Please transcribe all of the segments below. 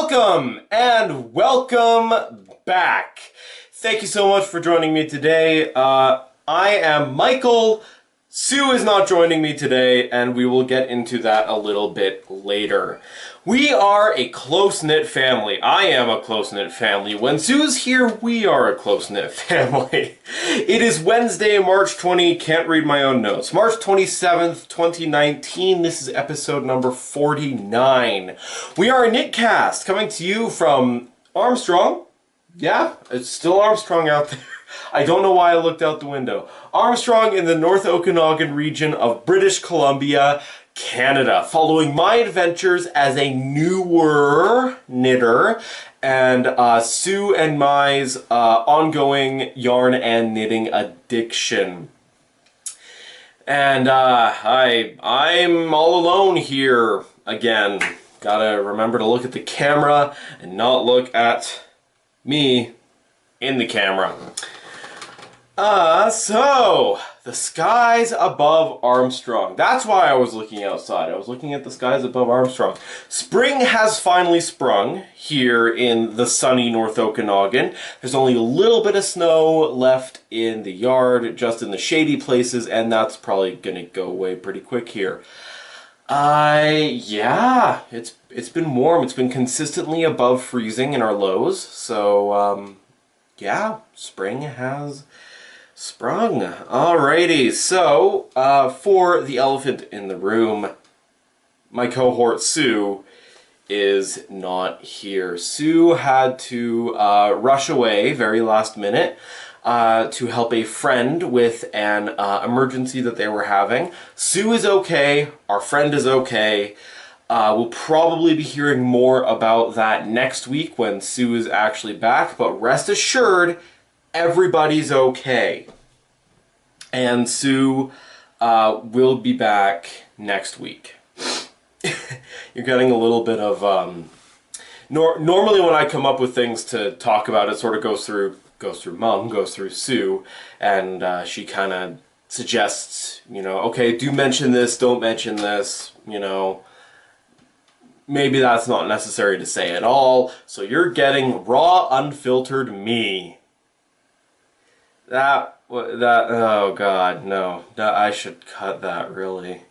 Welcome and welcome back. Thank you so much for joining me today. I am Michael. Sue is not joining me today, and we will get into that a little bit later. We are a close-knit family. I am a close-knit family. When Sue's here, we are a close-knit family. It is Wednesday, March 20, can't read my own notes. March 27th, 2019. This is episode number 49. We are a Knitcast coming to you from Armstrong. Yeah, it's still Armstrong out there. I don't know why I looked out the window. Armstrong in the North Okanagan region of British Columbia, Canada. Following my adventures as a newer knitter and Sue and my's ongoing yarn and knitting addiction. And I'm all alone here again. Gotta remember to look at the camera and not look at me in the camera. So, the skies above Armstrong. That's why I was looking outside. I was looking at the skies above Armstrong. Spring has finally sprung here in the sunny North Okanagan. There's only a little bit of snow left in the yard, just in the shady places, and that's probably gonna go away pretty quick here. Yeah, it's been warm. It's been consistently above freezing in our lows, so, yeah, spring has sprung. Alrighty, so for the elephant in the room, my cohort Sue is not here. Sue had to rush away very last minute to help a friend with an emergency that they were having. Sue is okay, our friend is okay. We'll probably be hearing more about that next week when Sue is actually back, but rest assured, everybody's okay. And Sue will be back next week. You're getting a little bit of... normally when I come up with things to talk about, it sort of goes through Mom, goes through Sue, and she kind of suggests, you know, okay, do mention this, don't mention this, you know. Maybe that's not necessary to say at all, so you're getting raw, unfiltered me. Oh god, no. I should cut that, really.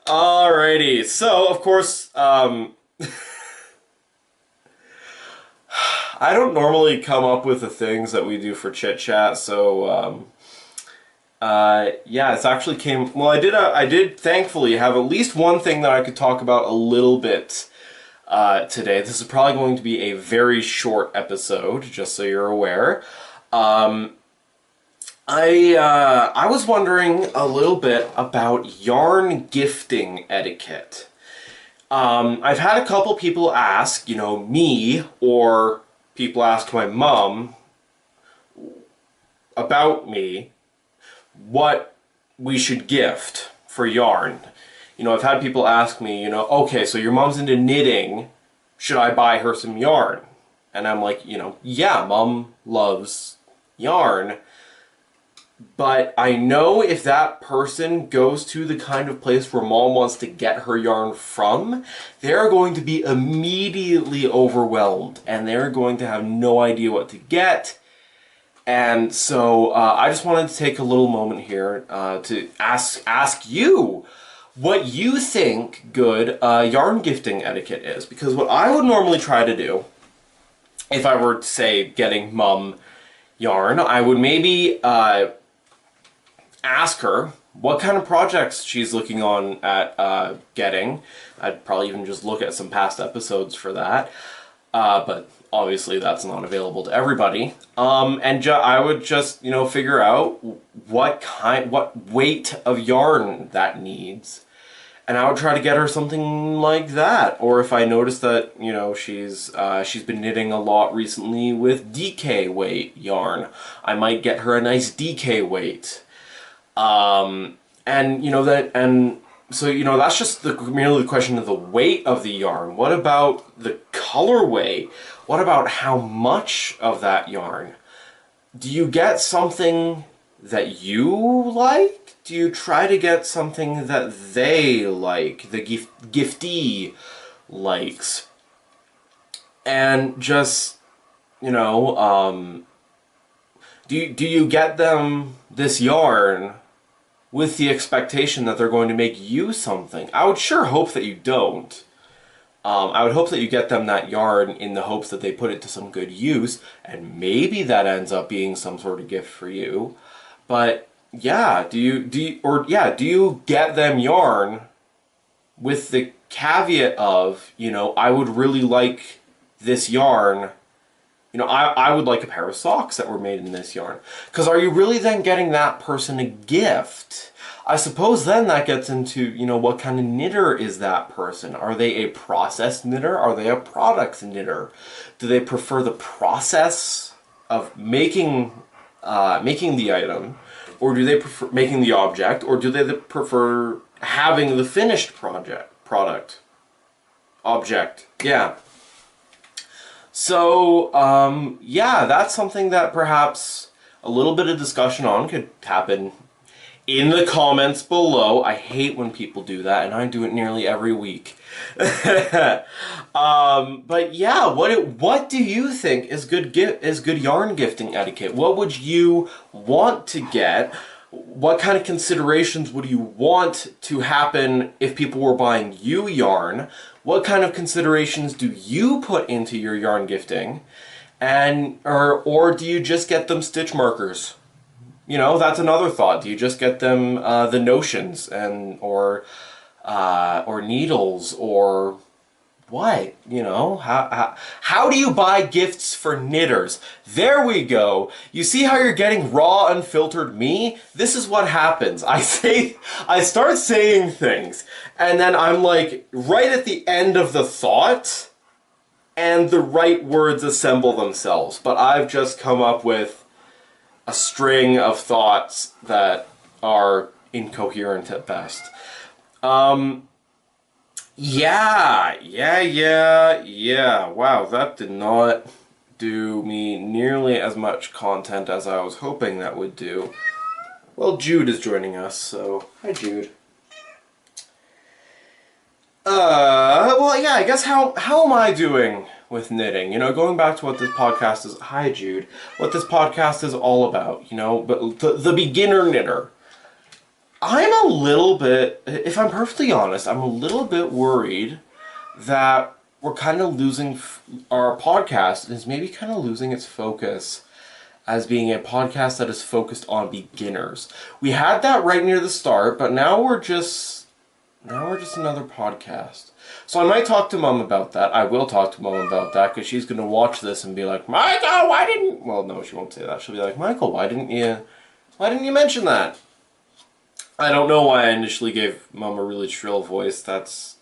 Alrighty, so, of course, I don't normally come up with the things that we do for Chit Chat, so, yeah, it's actually well, I did thankfully have at least one thing that I could talk about a little bit today. This is probably going to be a very short episode, just so you're aware. I was wondering a little bit about yarn gifting etiquette. I've had a couple people ask, you know, me, or people ask my mom about me, what we should gift for yarn. You know, I've had people ask me, you know, okay, so your mom's into knitting, should I buy her some yarn? And I'm like, you know, yeah, Mom loves yarn, but I know if that person goes to the kind of place where Mom wants to get her yarn from, they're going to be immediately overwhelmed, and they're going to have no idea what to get. And so I just wanted to take a little moment here to ask you what you think good yarn gifting etiquette is. Because what I would normally try to do, if I were, say, getting Mom yarn, I would maybe ask her what kind of projects she's looking on at getting. I'd probably even just look at some past episodes for that. But obviously that's not available to everybody. And I would just, you know, figure out what weight of yarn that needs. And I would try to get her something like that. Or if I notice that, you know, she's been knitting a lot recently with DK weight yarn, I might get her a nice DK weight. And you know so, you know, that's just merely the question of the weight of the yarn. What about the colorway? What about how much of that yarn? Do you get something that you like? Do you try to get something that they like, the giftee likes? And just, you know, do you get them this yarn with the expectation that they're going to make you something? I would sure hope that you don't. I would hope that you get them that yarn in the hopes that they put it to some good use, and maybe that ends up being some sort of gift for you. But yeah, do you get them yarn with the caveat of, you know, I would really like this yarn. You know, I would like a pair of socks that were made in this yarn. Because are you really then getting that person a gift? I suppose then that gets into, you know, what kind of knitter is that person? Are they a process knitter? Are they a products knitter? Do they prefer the process of making the item? Or do they prefer making the object? Or do they prefer having the finished product? Object. Yeah. So, yeah, that's something that perhaps a little bit of discussion on could happen in the comments below. I hate when people do that, and I do it nearly every week. But yeah, what do you think is good yarn gifting etiquette? What would you want to get? What kind of considerations would you want to happen if people were buying you yarn? What kind of considerations do you put into your yarn gifting? And or do you just get them stitch markers? You know, that's another thought. Do you just get them the notions or needles or what? You know, how do you buy gifts for knitters? There we go. You see how you're getting raw, unfiltered me? This is what happens. I start saying things, and then I'm like right at the end of the thought, and the right words assemble themselves. But I've just come up with a string of thoughts that are incoherent at best. Yeah. Wow, that did not do me nearly as much content as I was hoping that would do. Well, Jude is joining us, so hi, Jude. Well, yeah, I guess how am I doing with knitting? You know, going back to what this podcast is, hi, Jude, what this podcast is all about, you know, but the beginner knitter. I'm a little bit, if I'm perfectly honest, I'm a little bit worried that we're kind of losing, our podcast is maybe kind of losing its focus as being a podcast that is focused on beginners. We had that right near the start, but now we're just another podcast. So I might talk to Mom about that. I will talk to Mom about that, because she's going to watch this and be like, Michael, why didn't... Well, no, she won't say that. She'll be like, Michael, why didn't you mention that? I don't know why I initially gave Mom a really shrill voice. That's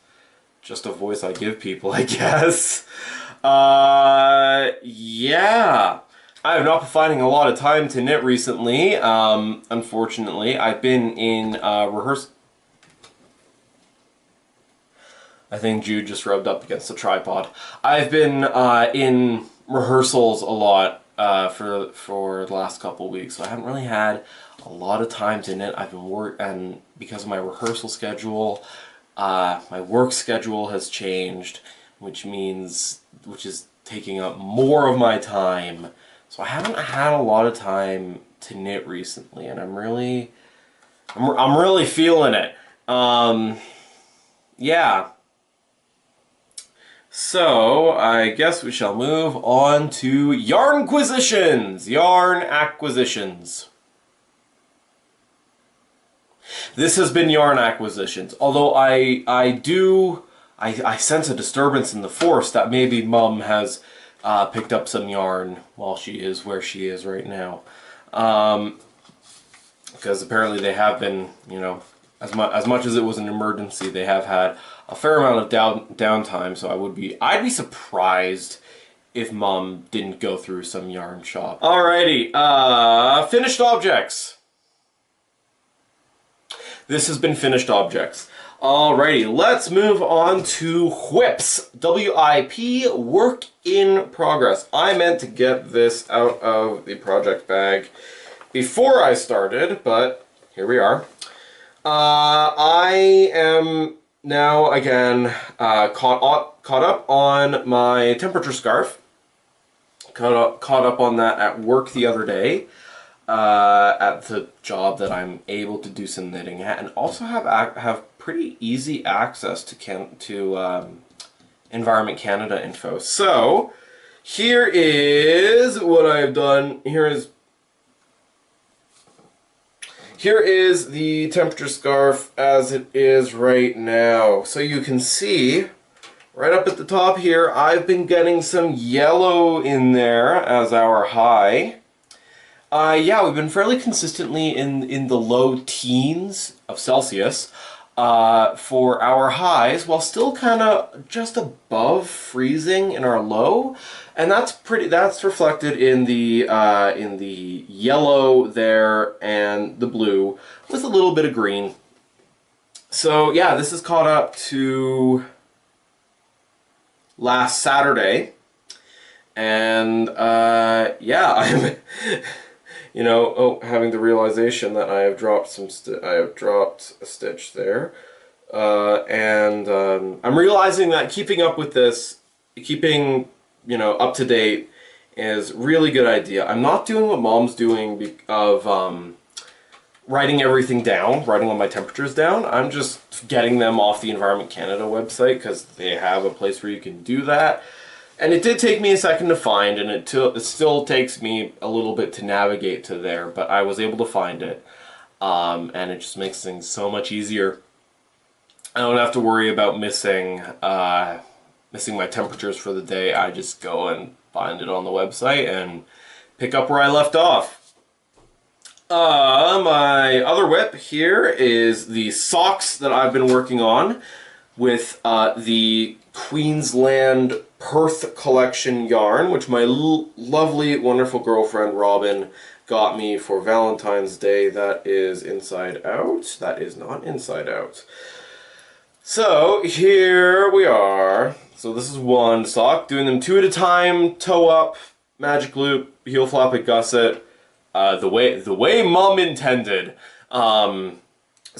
just a voice I give people, I guess. Yeah. I have not been finding a lot of time to knit recently, unfortunately. I've been in rehearsal. I think Jude just rubbed up against the tripod. I've been in rehearsals a lot for the last couple of weeks, so I haven't really had a lot of time to knit. I've been and because of my rehearsal schedule, my work schedule has changed, which is taking up more of my time. So I haven't had a lot of time to knit recently, and I'm really feeling it. Yeah. So, I guess we shall move on to yarn-quisitions! Yarn acquisitions. This has been yarn acquisitions, although I sense a disturbance in the force that maybe Mum has picked up some yarn while she is where she is right now. Because apparently they have been, you know, as much as it was an emergency, they have had a fair amount of downtime, so I'd be surprised if Mom didn't go through some yarn shop. Alrighty, finished objects. This has been finished objects. Alrighty, let's move on to whips. WIP, work in progress. I meant to get this out of the project bag before I started, but here we are. I am now again caught up on my temperature scarf. Caught up on that at work the other day, at the job that I'm able to do some knitting at, and also have pretty easy access to Environment Canada info. So here is what I've done. Here is the temperature scarf as it is right now. So you can see right up at the top here, I've been getting some yellow in there as our high. Yeah, we've been fairly consistently in the low teens of Celsius for our highs, while still kind of just above freezing in our low. And that's reflected in the yellow there and the blue with a little bit of green. So yeah, this is caught up to last Saturday, and yeah, I'm having the realization that I have dropped a stitch there, and I'm realizing that keeping up with this, keeping up to date, is really good idea. I'm not doing what Mom's doing of writing everything down, writing all my temperatures down. I'm just getting them off the Environment Canada website because they have a place where you can do that. And it did take me a second to find, and it still takes me a little bit to navigate to there, but I was able to find it, and it just makes things so much easier. I don't have to worry about missing my temperatures for the day. I just go and find it on the website and pick up where I left off. My other whip here is the socks that I've been working on with the Queensland Perth collection yarn, which my lovely, wonderful girlfriend Robin got me for Valentine's Day. That is inside out. That is not inside out. So here we are. So this is one sock, doing them 2 at a time, toe up, magic loop, heel flap and gusset, the way Mom intended. So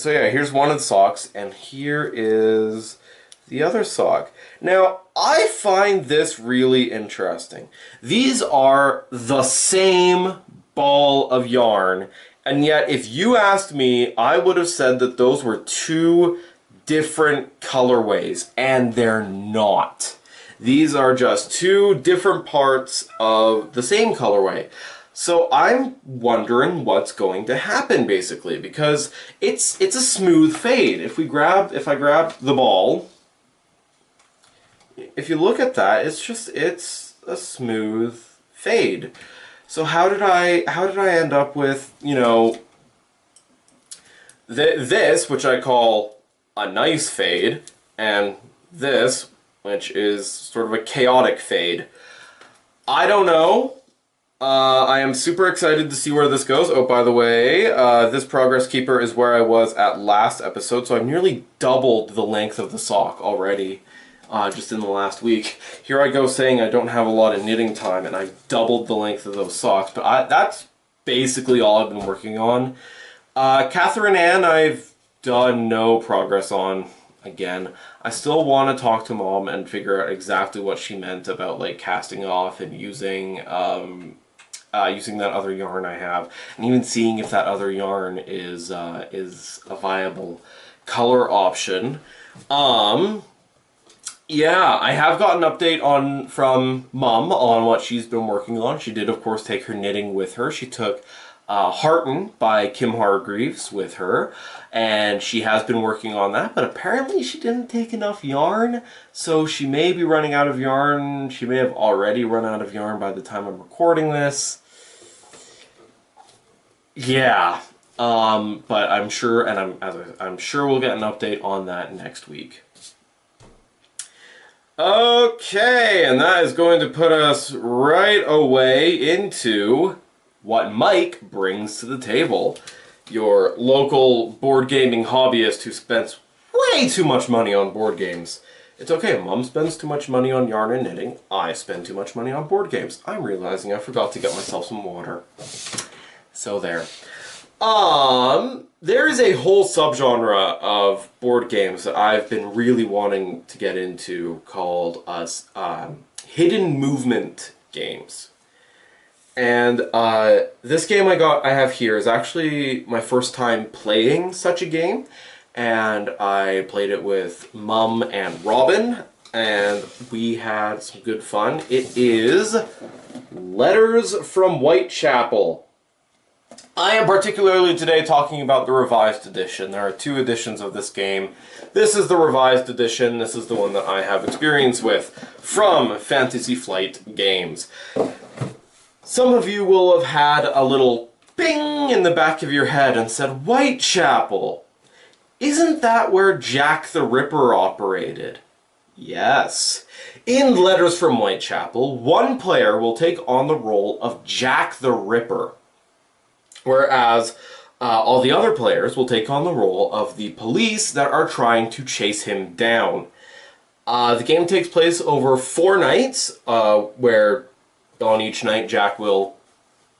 yeah, here's one of the socks, and here is the other sock. Now, I find this really interesting. These are the same ball of yarn, and yet if you asked me, I would have said that those were 2 different colorways, and they're not. These are just 2 different parts of the same colorway. So I'm wondering what's going to happen, basically, because it's a smooth fade. If I grab the ball, if you look at that, it's a smooth fade. So how did I end up with, this, which I call a nice fade, and this, which is sort of a chaotic fade? I don't know. I am super excited to see where this goes. Oh, by the way, this Progress Keeper is where I was at last episode, so I've nearly doubled the length of the sock already, just in the last week. Here I go saying I don't have a lot of knitting time, and I've doubled the length of those socks, but that's basically all I've been working on. Catherine Ann, I've done no progress on. Again, I still want to talk to Mom and figure out exactly what she meant about like casting off and using that other yarn I have, and even seeing if that other yarn is a viable color option. Yeah, I have gotten an update from Mom on what she's been working on. She did, of course, take her knitting with her. She took Hearten by Kim Hargreaves with her, and she has been working on that, but apparently she didn't take enough yarn, so she may be running out of yarn. She may have already run out of yarn by the time I'm recording this. Yeah, but I'm sure, and I'm sure we'll get an update on that next week. Okay, and that is going to put us right away into what Mike brings to the table. Your local board gaming hobbyist who spends way too much money on board games. It's okay, Mom spends too much money on yarn and knitting. I spend too much money on board games. I'm realizing I forgot to get myself some water. So there. There is a whole subgenre of board games that I've been really wanting to get into called hidden movement games. And this game I have here is actually my first time playing such a game, and I played it with Mum and Robin, and we had some good fun. It is Letters from Whitechapel. I am particularly today talking about the revised edition. There are 2 editions of this game. This is the revised edition. This is the one that I have experience with from Fantasy Flight Games. Some of you will have had a little bing in the back of your head and said, Whitechapel, isn't that where Jack the Ripper operated? Yes. In Letters from Whitechapel, one player will take on the role of Jack the Ripper, whereas all the other players will take on the role of the police that are trying to chase him down. The game takes place over 4 nights, where on each night Jack will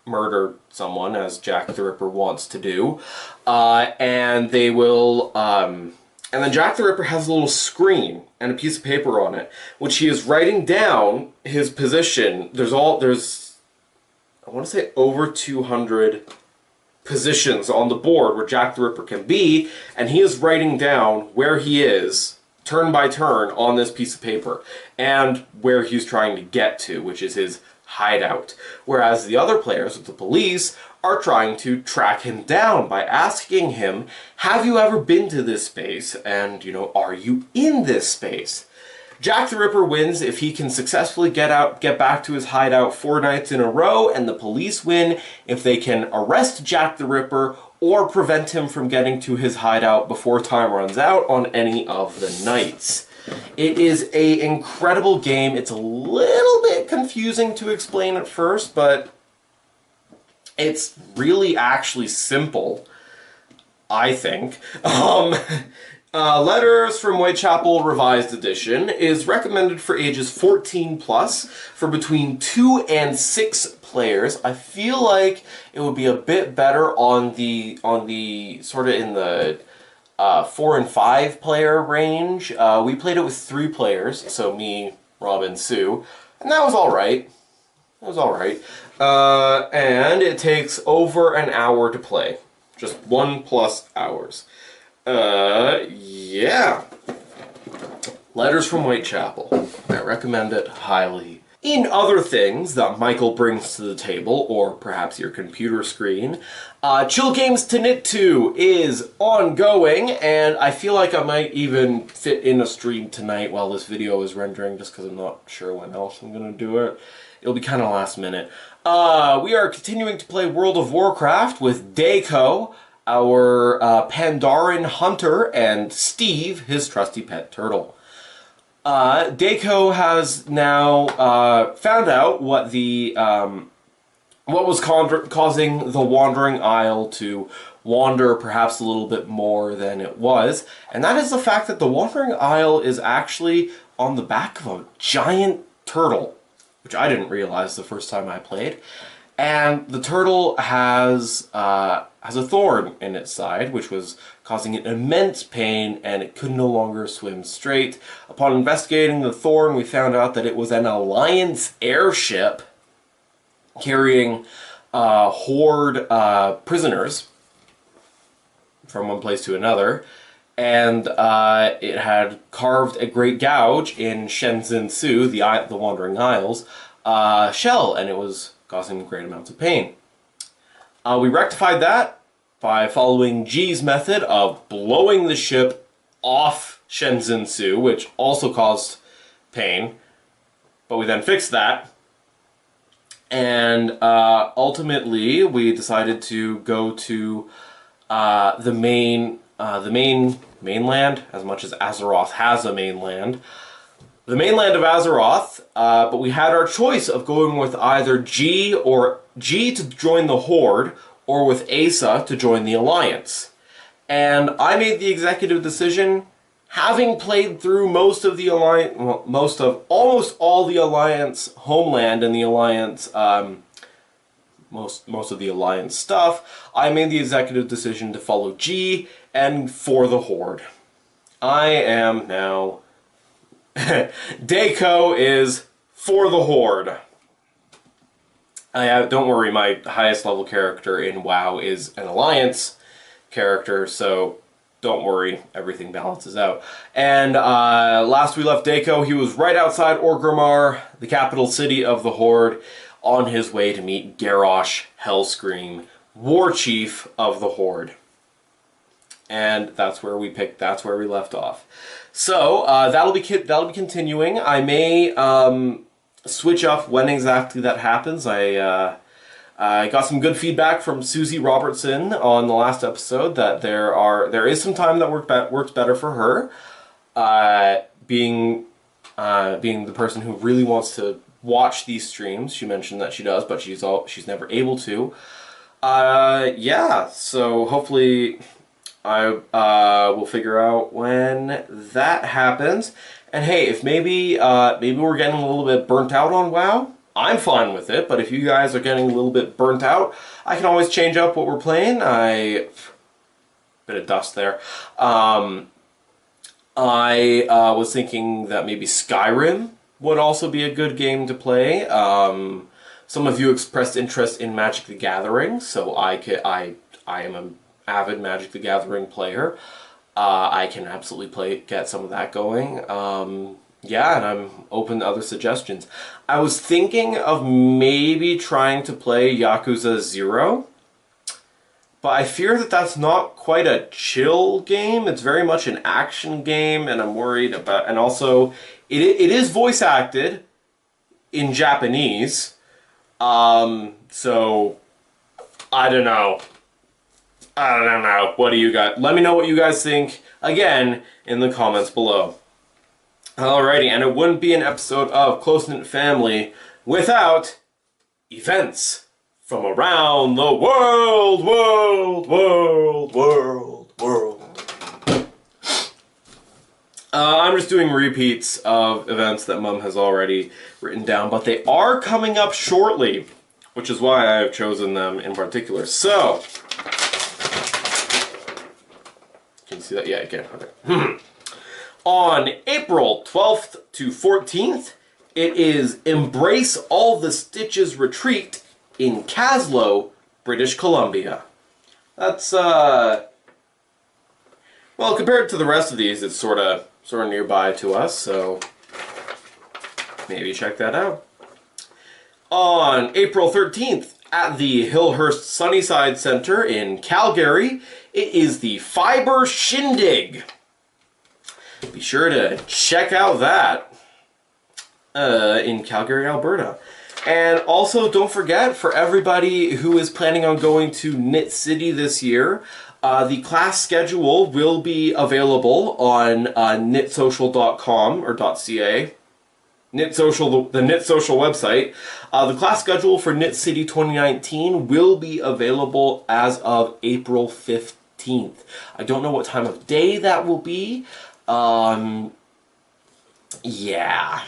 murder someone, as Jack the Ripper wants to do, and they will, and then Jack the Ripper has a little screen and a piece of paper on it, which he is writing down his position. There's I want to say over 200 positions on the board where Jack the Ripper can be, and he is writing down where he is, turn by turn, on this piece of paper, and where he's trying to get to, which is his hideout. Whereas the other players, the police, are trying to track him down by asking him, have you ever been to this space? And, are you in this space? Jack the Ripper wins if he can successfully get back to his hideout 4 nights in a row, and the police win if they can arrest Jack the Ripper or prevent him from getting to his hideout before time runs out on any of the nights. It is an incredible game. It's a little bit confusing to explain at first, but it's really actually simple, I think. Letters from Whitechapel Revised Edition is recommended for ages 14 plus for between 2 and 6 players. I feel like it would be a bit better on the sort of in the 4 and 5 player range. We played it with 3 players, so me, Robin, Sue, and that was alright. And it takes over an hour to play. Just 1+ hours. Yeah. Letters from Whitechapel. I recommend it highly. In other things that Michael brings to the table, or perhaps your computer screen, Chill Games to Knit To is ongoing, and I feel like I might even fit in a stream tonight while this video is rendering, just because I'm not sure when else I'm going to do it. It'll be kind of last minute. We are continuing to play World of Warcraft with Daco, our Pandaren hunter, and Steve, his trusty pet turtle. Daco has now found out what was causing the Wandering Isle to wander perhaps a little bit more than it was, and that is the fact that the Wandering Isle is actually on the back of a giant turtle, which I didn't realize the first time I played. And the turtle has a thorn in its side, which was causing it immense pain, and it could no longer swim straight. Upon investigating the thorn, we found out that it was an Alliance airship carrying Horde prisoners from one place to another, and it had carved a great gouge in Shenzhen Su, the Wandering Isles, shell, and it was causing great amounts of pain. We rectified that by following G's method of blowing the ship off Shenzhen Su, which also caused pain, but we then fixed that. And ultimately, we decided to go to the mainland, as much as Azeroth has a mainland. The mainland of Azeroth, but we had our choice of going with either G to join the Horde, or with Asa to join the Alliance. And I made the executive decision, having played through most of the Alliance, almost all the Alliance homeland and the Alliance most of the Alliance stuff, I made the executive decision to follow G and for the Horde. I am now... Deco is for the Horde. Don't worry, my highest level character in WoW is an Alliance character, so don't worry, everything balances out. And last we left Deco, he was right outside Orgrimmar, the capital city of the Horde, on his way to meet Garrosh Hellscream, War Chief of the Horde. And that's where we left off. So that'll be continuing. I may switch up when exactly that happens. I got some good feedback from Susie Robertson on the last episode that there is some time that works better for her. Being the person who really wants to watch these streams, she mentioned that she does, but she's never able to. Yeah, so hopefully I will figure out when that happens. And hey, if maybe we're getting a little bit burnt out on WoW, I'm fine with it. But if you guys are getting a little bit burnt out, I can always change up what we're playing. Bit of dust there. I was thinking that maybe Skyrim would also be a good game to play. Some of you expressed interest in Magic the Gathering, so I am an avid Magic the Gathering player. I can absolutely get some of that going. Yeah, and I'm open to other suggestions. I was thinking of maybe trying to play Yakuza 0, but I fear that that's not quite a chill game. It's very much an action game, and I'm worried about... And also, it is voice acted in Japanese, so I don't know. What do you got? Let me know what you guys think, again, in the comments below. Alrighty, and it wouldn't be an episode of Close Knit Family without events from around the world. I'm just doing repeats of events that Mum has already written down, but they are coming up shortly, which is why I have chosen them in particular. So... Can you see that? Yeah, I can. Okay. On April 12th to 14th, it is Embrace All the Stitches Retreat in Caslow, British Columbia. That's, well, compared to the rest of these, it's sort of nearby to us, so maybe check that out. On April 13th, at the Hillhurst Sunnyside Centre in Calgary, it is the Fiber Shindig. Be sure to check out that in Calgary, Alberta. And also, don't forget, for everybody who is planning on going to Knit City this year, the class schedule will be available on knitsocial.com or .ca. Knit Social, the Knit Social website. The class schedule for Knit City 2019 will be available as of April 15th. I don't know what time of day that will be. Yeah.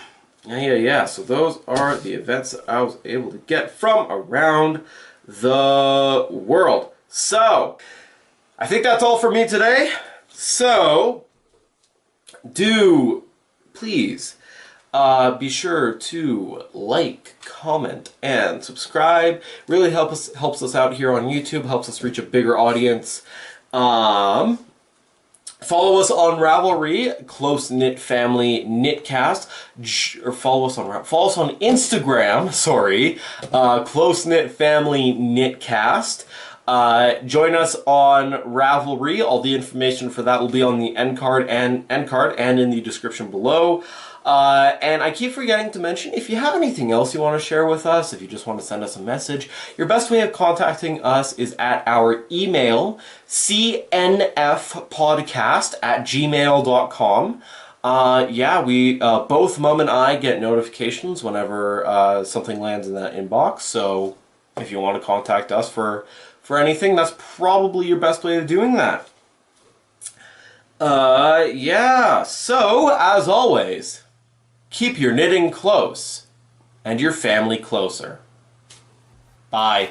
So those are the events that I was able to get from around the world. So, I think that's all for me today. So, do please be sure to like, comment, and subscribe. Really helps us out here on YouTube, helps us reach a bigger audience. Follow us on Ravelry, Close Knit Family Knitcast, or follow us on Instagram, sorry, Close Knit Family Knitcast. Join us on Ravelry. All the information for that will be on the end card and in the description below. And I keep forgetting to mention, if you have anything else you want to share with us, if you just want to send us a message, your best way of contacting us is at our email, cnfpodcast@gmail.com. We, both Mum and I get notifications whenever something lands in that inbox, so if you want to contact us for anything, that's probably your best way of doing that. So, as always, keep your knitting close and your family closer. Bye.